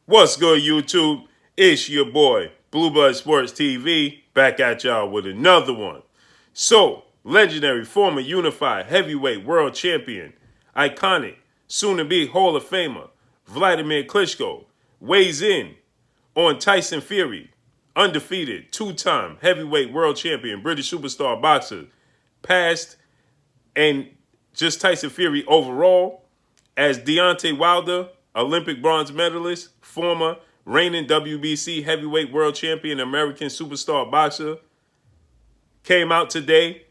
What's good, YouTube? It's your boy, Blue Blood Sports TV, back at y'all with another one. So, legendary former unified heavyweight world champion, iconic, soon to be Hall of Famer, Wladimir Klitschko, weighs in on Tyson Fury, undefeated two-time heavyweight world champion, British superstar boxer, past and just Tyson Fury overall, as Deontay Wilder, Olympic bronze medalist, former reigning WBC heavyweight world champion, American superstar boxer, came out today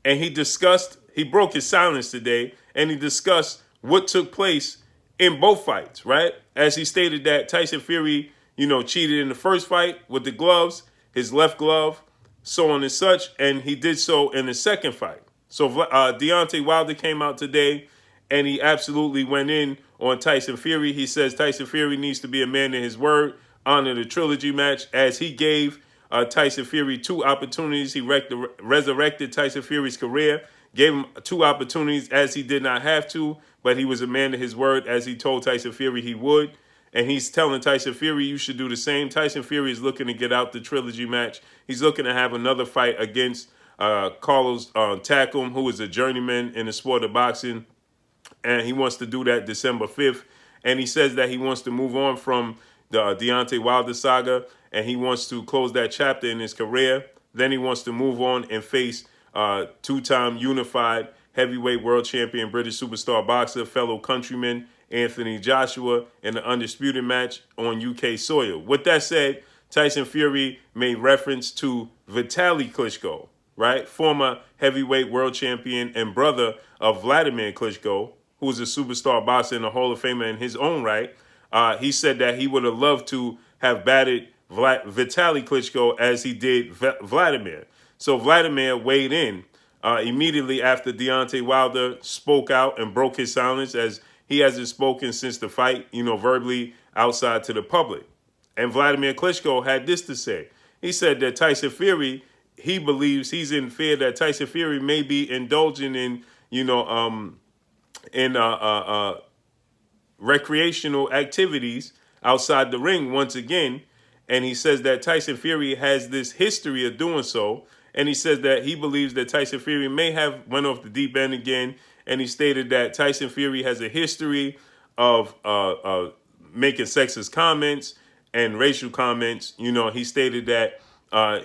and he broke his silence today and he discussed what took place in both fights, right? As he stated that Tyson Fury, cheated in the first fight with the gloves, his left glove, so on and such, and he did so in the second fight. So Deontay Wilder came out today and he absolutely went in on Tyson Fury. He says Tyson Fury needs to be a man in his word, honor the trilogy match, as he gave Tyson Fury two opportunities. He resurrected Tyson Fury's career, gave him two opportunities as he did not have to, but he was a man of his word as he told Tyson Fury he would. And he's telling Tyson Fury, you should do the same. Tyson Fury is looking to get out the trilogy match. He's looking to have another fight against Carlos Takam, who is a journeyman in the sport of boxing. And he wants to do that December 5th. And he says that he wants to move on from the Deontay Wilder saga, and he wants to close that chapter in his career. Then he wants to move on and face two-time unified heavyweight world champion, British superstar boxer, fellow countryman Anthony Joshua in the undisputed match on UK soil. With that said, Tyson Fury made reference to Vitaly Klitschko, right? Former heavyweight world champion and brother of Wladimir Klitschko, who's a superstar boxer and a Hall of Famer in his own right. He said that he would have loved to have batted Vitaly Klitschko as he did Wladimir. So Wladimir weighed in immediately after Deontay Wilder spoke out and broke his silence, as he hasn't spoken since the fight, verbally outside to the public. And Wladimir Klitschko had this to say. He said that Tyson Fury, he believes he's in fear that Tyson Fury may be indulging in, recreational activities outside the ring once again. And he says that Tyson Fury has this history of doing so. And he says that he believes that Tyson Fury may have went off the deep end again. And he stated that Tyson Fury has a history of making sexist comments and racial comments. He stated that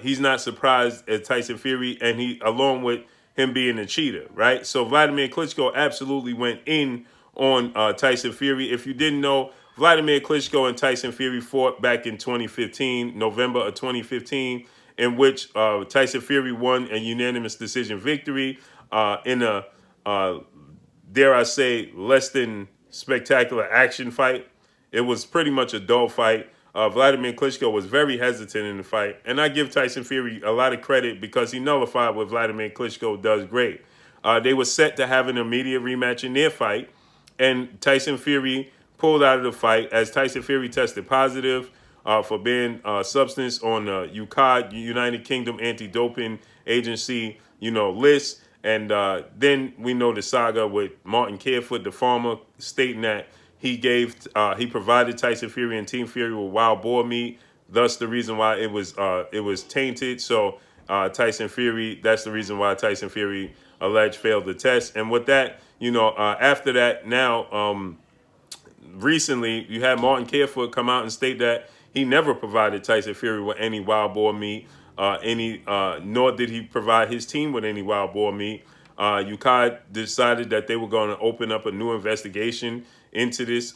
he's not surprised at Tyson Fury, and he, along with him being a cheater, right? So Wladimir Klitschko absolutely went in on Tyson Fury. If you didn't know, Wladimir Klitschko and Tyson Fury fought back in 2015, November of 2015, in which Tyson Fury won a unanimous decision victory in a, dare I say, less than spectacular action fight. It was pretty much a dull fight. Wladimir Klitschko was very hesitant in the fight, and I give Tyson Fury a lot of credit because he nullified what Wladimir Klitschko does great. They were set to have an immediate rematch in their fight, and Tyson Fury pulled out of the fight as Tyson Fury tested positive for being substance on the UCAD, United Kingdom Anti-Doping Agency, list. And then we know the saga with Martin Carefoot, the farmer, stating that he provided Tyson Fury and Team Fury with wild boar meat. Thus, the reason why it was tainted. So Tyson Fury, that's the reason why Tyson Fury alleged failed the test. And with that, after that, now recently you had Martin Carefoot come out and state that he never provided Tyson Fury with any wild boar meat, nor did he provide his team with any wild boar meat. UCAD decided that they were going to open up a new investigation into this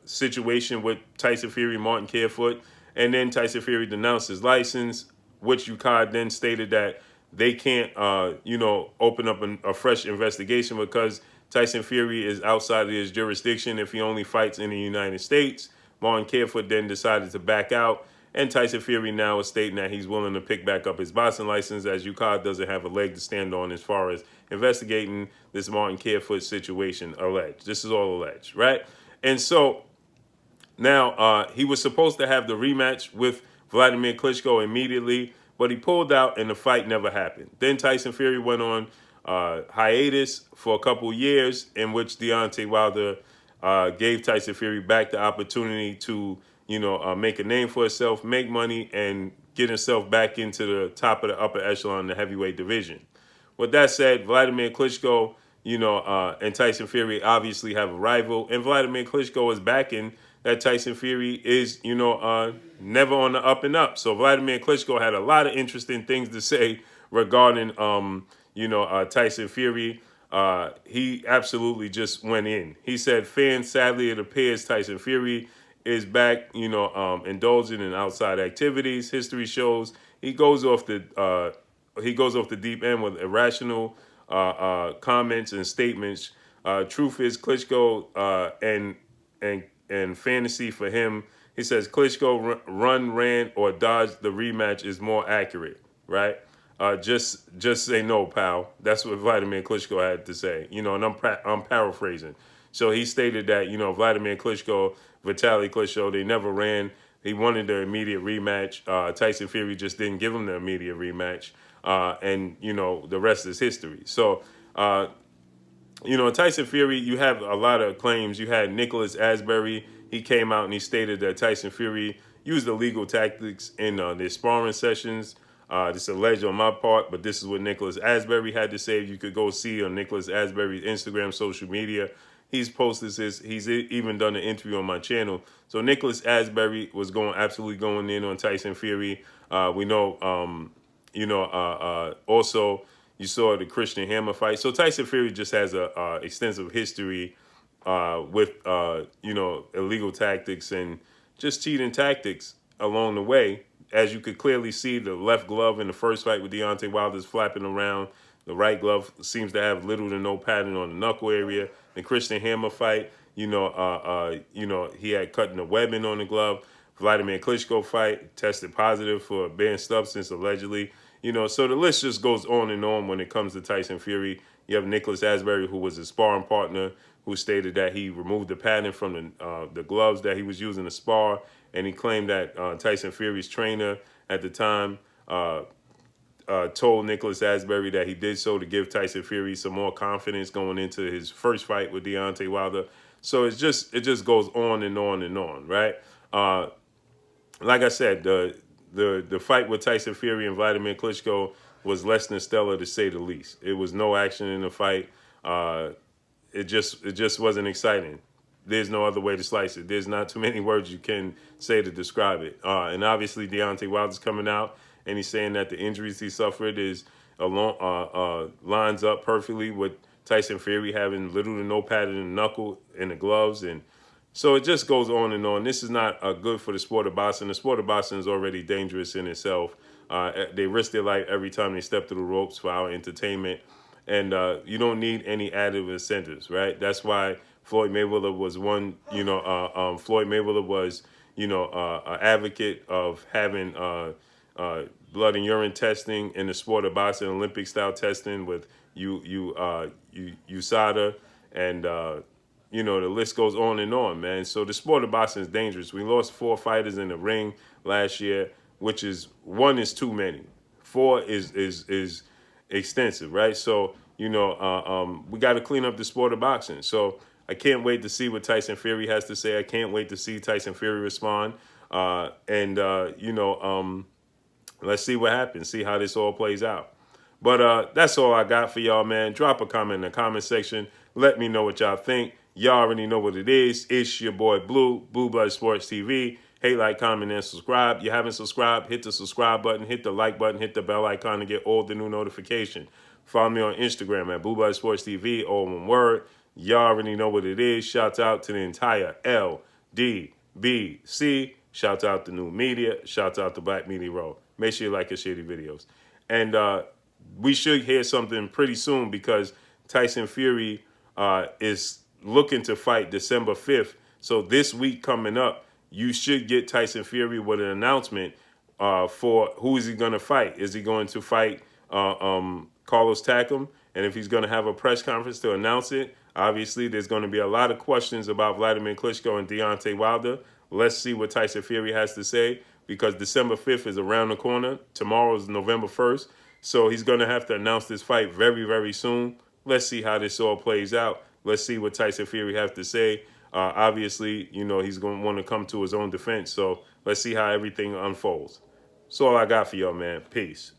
situation with Tyson Fury and Martin Carefoot. And then Tyson Fury denounced his license, which UCAD then stated that they can't, open up a fresh investigation because Tyson Fury is outside of his jurisdiction if he only fights in the United States. Martin Carefoot then decided to back out, and Tyson Fury now is stating that he's willing to pick back up his boxing license, as UCAD doesn't have a leg to stand on as far as investigating this Martin Carefoot situation alleged. This is all alleged, right? And so now he was supposed to have the rematch with Wladimir Klitschko immediately, but he pulled out and the fight never happened. Then Tyson Fury went on hiatus for a couple years, in which Deontay Wilder gave Tyson Fury back the opportunity to make a name for himself, make money, and get himself back into the top of the upper echelon in the heavyweight division. With that said, Wladimir Klitschko, and Tyson Fury obviously have a rival, and Wladimir Klitschko is backing that Tyson Fury is, never on the up and up. So Wladimir Klitschko had a lot of interesting things to say regarding, Tyson Fury. He absolutely just went in. He said, "Fans, sadly, it appears Tyson Fury is back, indulging in outside activities. History shows he goes off the deep end with irrational comments and statements. Truth is, Klitschko and fantasy for him. He says Klitschko ran, or dodged the rematch is more accurate, right? Just say no, pal." That's what Wladimir Klitschko had to say, and I'm paraphrasing. So he stated that, Wladimir Klitschko, Vitaly Klitschko, they never ran. He wanted the immediate rematch. Tyson Fury just didn't give him the immediate rematch. And the rest is history. So, Tyson Fury, you have a lot of claims. You had Nicholas Asbury. He came out and he stated that Tyson Fury used illegal tactics in their sparring sessions. This is alleged on my part, but this is what Nicholas Asbury had to say. You could go see on Nicholas Asbury's Instagram, social media. He's posted this. He's even done an interview on my channel. So Nicholas Asbury was absolutely going in on Tyson Fury. We know, also you saw the Christian Hammer fight. So Tyson Fury just has a extensive history with illegal tactics and just cheating tactics along the way. As you could clearly see, the left glove in the first fight with Deontay Wilder is flapping around. The right glove seems to have little to no pattern on the knuckle area. The Christian Hammer fight, he had cutting the webbing on the glove. Wladimir Klitschko fight tested positive for a banned substance allegedly. So the list just goes on and on when it comes to Tyson Fury. You have Nicholas Asbury, who was his sparring partner, who stated that he removed the pattern from the gloves that he was using to spar, and he claimed that Tyson Fury's trainer at the time told Nicholas Asbury that he did so to give Tyson Fury some more confidence going into his first fight with Deontay Wilder. So it just goes on and on and on, right? Like I said, the fight with Tyson Fury and Wladimir Klitschko was less than stellar, to say the least. It was no action in the fight. It just wasn't exciting. There's no other way to slice it. There's not too many words you can say to describe it. And obviously Deontay Wilder's coming out and he's saying that the injuries he suffered lines up perfectly with Tyson Fury having little to no pattern in the knuckle and the gloves. And so it just goes on and on. This is not good for the sport of boxing. The sport of boxing is already dangerous in itself. They risk their life every time they step through the ropes for our entertainment. And you don't need any added incentives, right? That's why Floyd Mayweather was one, Floyd Mayweather was, an advocate of having blood and urine testing in the sport of boxing, Olympic style testing with USADA, and the list goes on and on, man. So the sport of boxing is dangerous. We lost 4 fighters in the ring last year, which is 1 is too many. 4 is extensive, right? So we got to clean up the sport of boxing. So I can't wait to see what Tyson Fury has to say. I can't wait to see Tyson Fury respond. Let's see what happens, see how this all plays out. But that's all I got for y'all, man. Drop a comment in the comment section. Let me know what y'all think. Y'all already know what it is. It's your boy Blue Blood Sports TV. Hey, like, comment, and subscribe. You haven't subscribed, hit the subscribe button, hit the like button, hit the bell icon to get all the new notifications. Follow me on Instagram at Blue Blood Sports TV, all one word. Y'all already know what it is. Shouts out to the entire LDBC. Shouts out to New Media. Shouts out to Black Media Row. Make sure you like and share the videos. And we should hear something pretty soon because Tyson Fury is looking to fight December 5th. So this week coming up, you should get Tyson Fury with an announcement for who is he going to fight. Is he going to fight Carlos Takam? And if he's going to have a press conference to announce it, obviously there's going to be a lot of questions about Wladimir Klitschko and Deontay Wilder. Let's see what Tyson Fury has to say because December 5th is around the corner. Tomorrow is November 1st. So he's going to have to announce this fight very, very soon. Let's see how this all plays out. Let's see what Tyson Fury has to say. Obviously, you know, he's going to want to come to his own defense. So let's see how everything unfolds. That's all I got for y'all, man. Peace.